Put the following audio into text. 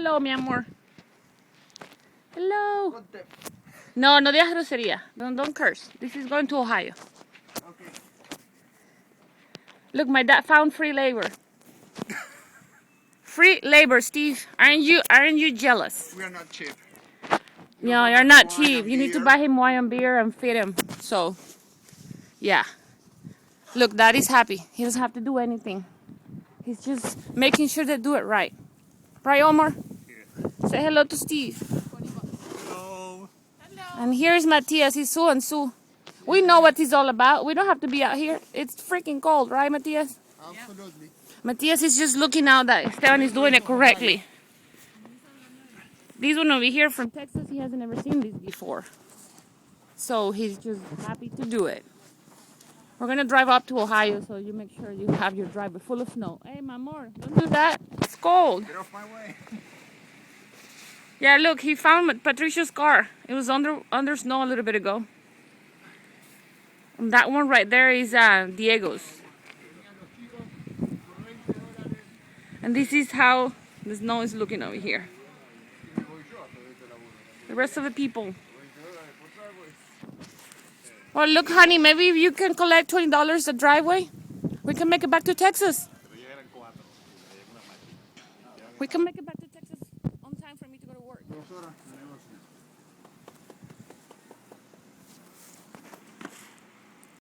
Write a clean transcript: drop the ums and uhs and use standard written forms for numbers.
hello, mi amor. Hello. No, no digas grosería. Don't curse. This is going to Ohio. Okay. Look, my dad found free labor. Free labor, Steve. Aren't you jealous? We are not cheap. No, you're not cheap. You need to buy him wine and beer and feed him. So, yeah. Look, Daddy's happy. He doesn't have to do anything. He's just making sure they do it right. Right, Omar? Yeah. Say hello to Steve. Hello. And here's Matias. He's Sue and Sue. We know what he's all about. We don't have to be out here. It's freaking cold, right, Matias? Absolutely. Matias is just looking out that Esteban is doing it correctly. This one over here from Texas, he hasn't ever seen these before. So he's just happy to do it. We're going to drive up to Ohio, so you make sure you have your driveway full of snow. Hey, my amor, don't do that. It's cold. Get off my way. Yeah, look, he found Patricia's car. It was under snow a little bit ago. And that one right there is Diego's. And this is how the snow is looking over here. The rest of the people. Well, look, honey, maybe if you can collect $20 a driveway, we can make it back to Texas. We can make it back to Texas on time for me to go to work.